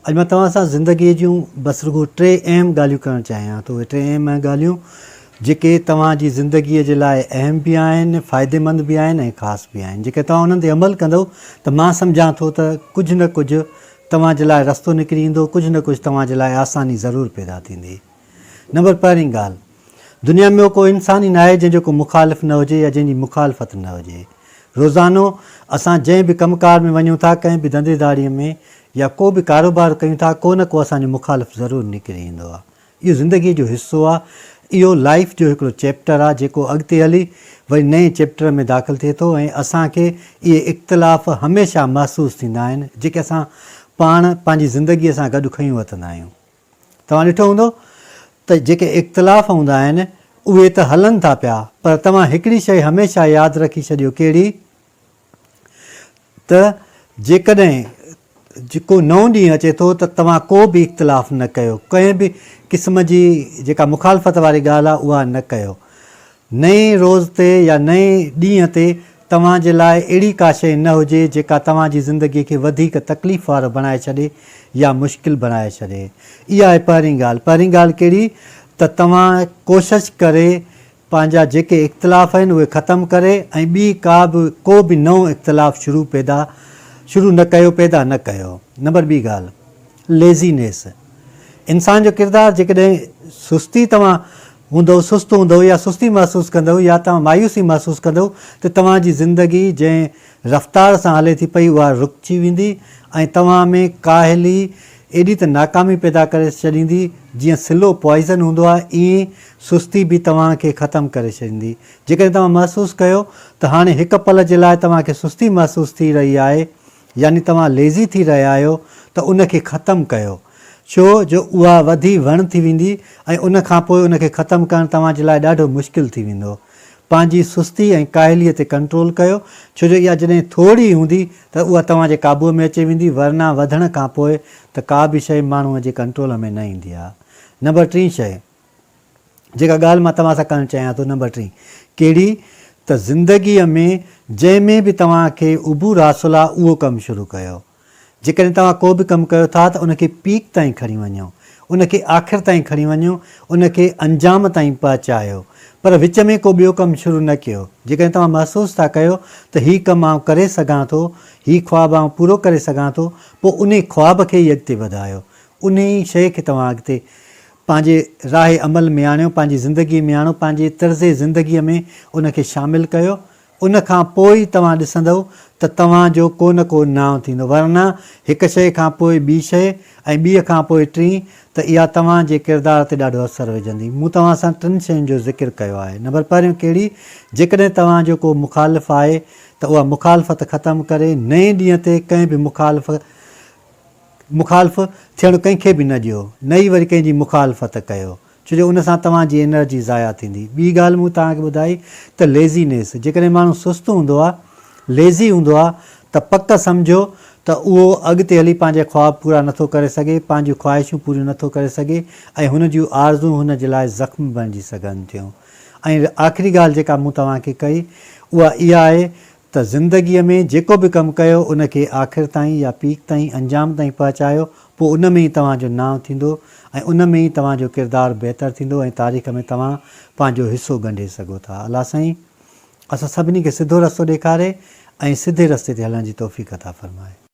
अॼु मां तव्हां सां ज़िंदगीअ जूं बसि रुगो 3 अहम ॻाल्हियूं करणु चाहियां थो। उहे 3 अहम ॻाल्हियूं जेके तव्हांजी ज़िंदगीअ जे लाइ अहम बि आहिनि, फ़ाइदेमंद बि आहिनि ऐं ख़ासि बि आहिनि। जेके तव्हां उन्हनि ते अमल कंदव त मां सम्झां थो त कुझु न कुझु तव्हांजे लाइ रस्तो निकिरी ईंदो, कुझु न कुझु तव्हांजे लाइ आसानी ज़रूरु पैदा थींदी। नंबर पहिरीं ॻाल्हि, दुनिया में को इंसान ई न आहे जंहिंजो को मुखालिफ़ न हुजे या जंहिंजी मुखालफ़त न हुजे। रोज़ानो असां जंहिं बि कमुकार में वञूं था, कंहिं बि धंधेदारीअ में या को बि कारोबार कयूं था, को न को असांजो मुखालिफ़ ज़रूरु निकिरी ईंदो आहे। इहो ज़िंदगीअ जो हिसो आहे, इहो लाइफ जो हिकिड़ो चैप्टर आहे जेको अॻिते हली वरी नए चैप्टर में दाख़िलु थिए थो। ऐं असांखे इहे इख़्तिलाफ़ हमेशह महसूसु थींदा आहिनि जेके असां पाण पंहिंजी ज़िंदगीअ सां गॾु खयूं वठंदा आहियूं। तव्हां ॾिठो हूंदो त जेके इख़्तिलाफ़ हूंदा आहिनि उहे त हलनि था पिया, पर तव्हां हिकिड़ी शइ हमेशह यादि रखी छॾियो, कहिड़ी त जेकॾहिं जेको नओं ॾींहुं अचे थो त तव्हां को बि इख़्तिलाफ़ न कयो, कंहिं बि क़िस्म जी जेका मुखालफ़त वारी ॻाल्हि आहे उहा न कयो। नए रोज़ ते या नए ॾींहं ते तव्हांजे लाइ अहिड़ी का शइ न हुजे जेका तव्हांजी ज़िंदगीअ खे वधीक तकलीफ़ वारो बणाए छॾे या मुश्किल बणाए छॾे। इहा आहे पहिरीं ॻाल्हि। पहिरीं ॻाल्हि कहिड़ी त तव्हां कोशिशि करे पंहिंजा जेके इख़्तिलाफ़ आहिनि उहे ख़तमु करे ऐं ॿी को बि नओं इख़्तिलाफ़ शुरू न कयो, पैदा न कयो। नंबर ॿी ॻाल्हि, लेज़ीनेस। इंसान जो किरदारु जेकॾहिं सुस्ती तव्हां सुस्तु हूंदव या सुस्ती महसूसु कंदव या तव्हां मायूसी महसूसु कंदव त तव्हांजी ज़िंदगी जंहिं रफ़्तार सां हले थी पई उहा रुकिजी वेंदी ऐं तव्हां में काहिली एॾी त नाकामी पैदा करे छॾींदी। जीअं स्लो पॉइज़न हूंदो आहे, ईअं सुस्ती बि तव्हांखे ख़तमु करे छॾींदी। जेकॾहिं तव्हां महसूसु कयो त हाणे हिकु पल जे लाइ तव्हांखे सुस्ती महसूसु थी रही आहे, यानी तव्हां लेज़ी थी रहिया आहियो, त उनखे ख़तमु कयो, छो जो उहा वधी वण थी वेंदी ऐं उनखां पोइ उनखे ख़तमु करणु तव्हांजे लाइ ॾाढो मुश्किल थी वेंदो। पंहिंजी सुस्ती ऐं काहिलीअ ते कंट्रोल कयो, छो जो इहा जॾहिं थोरी हूंदी त उहा तव्हांजे क़ाबूअ में अची वेंदी, वरना वधण खां पोइ त का बि शइ माण्हूअ जे कंट्रोल में न ईंदी आहे। नंबर 3 शइ जेका ॻाल्हि मां तव्हां सां करणु चाहियां थो, नंबर 3 कहिड़ी त ज़िंदगीअ में जंहिंमें बि तव्हांखे उबूर हासिलु आहे उहो कमु शुरू कयो। जेकॾहिं तव्हां को बि कमु कयो था त उनखे पीक ताईं खणी वञो, उनखे आख़िर ताईं खणी वञो, उनखे अंजाम ताईं पहुचायो, पर विच में को ॿियो कमु शुरू न कयो। जेकॾहिं तव्हां महसूसु था कयो त हीउ कमु आउं करे सघां थो, हीउ ख्वाबु आउं पूरो करे सघां थो, पोइ उन ख्वाब खे ई अॻिते वधायो, उन शइ खे तव्हां अॻिते पंहिंजे राह अमल में आणियो, पंहिंजी ज़िंदगीअ में आणो, पंहिंजे तर्ज़ ज़िंदगीअ में उनखे शामिलु कयो। उनखां पोइ तव्हां ॾिसंदव त तव्हांजो को न को नाव थींदो, वरना हिकु शइ खां पोइ ॿी शइ ऐं ॿीअ खां पोइ टी, त इहा तव्हांजे किरदार ते ॾाढो असरु विझंदी। मूं तव्हां सां 3 शयुनि जो ज़िक्र कयो आहे। नंबर पहिरियों कहिड़ी, जेकॾहिं तव्हांजो को मुखालिफ़ आहे त उहा मुखालफ़त ख़तमु करे नए ॾींहं ते कंहिं बि मुखालिफ़ थियणु कंहिंखे बि न ॾियो, नई वरी कंहिंजी मुखालफ़त कयो, छो जो उन सां तव्हांजी एनर्जी ज़ाया थींदी। ॿी ॻाल्हि मूं तव्हांखे ॿुधाई त लेज़ीनेस। जेकॾहिं माण्हू सुस्तु हूंदो आहे, लेज़ी हूंदो आहे, त पक सम्झो त उहो अॻिते हली पंहिंजा ख्वाब पूरा नथो करे सघे, पंहिंजूं ख़्वाहिशूं पूरियूं नथो करे सघे ऐं हुन जूं आरज़ू हुन जे लाइ ज़ख़्म बणिजी सघनि थियूं। ऐं आख़िरी ॻाल्हि जेका मूं तव्हांखे कई उहा इहा आहे त ज़िंदगीअ में जेको बि कमु कयो उनखे आख़िर ताईं या पीक ताईं, अंजाम ताईं पहुचायो, पोइ उन में ई तव्हांजो नाव थींदो ऐं उन में ई तव्हांजो किरदारु बहितरु थींदो ऐं तारीख़ में तव्हां पंहिंजो हिसो ॻंढे सघो था। अलाह साईं असां सभिनी खे सिधो रस्तो ॾेखारे ऐं सिधे रस्ते ते हलण जी तौफ़ीक़ अता फ़रमाए।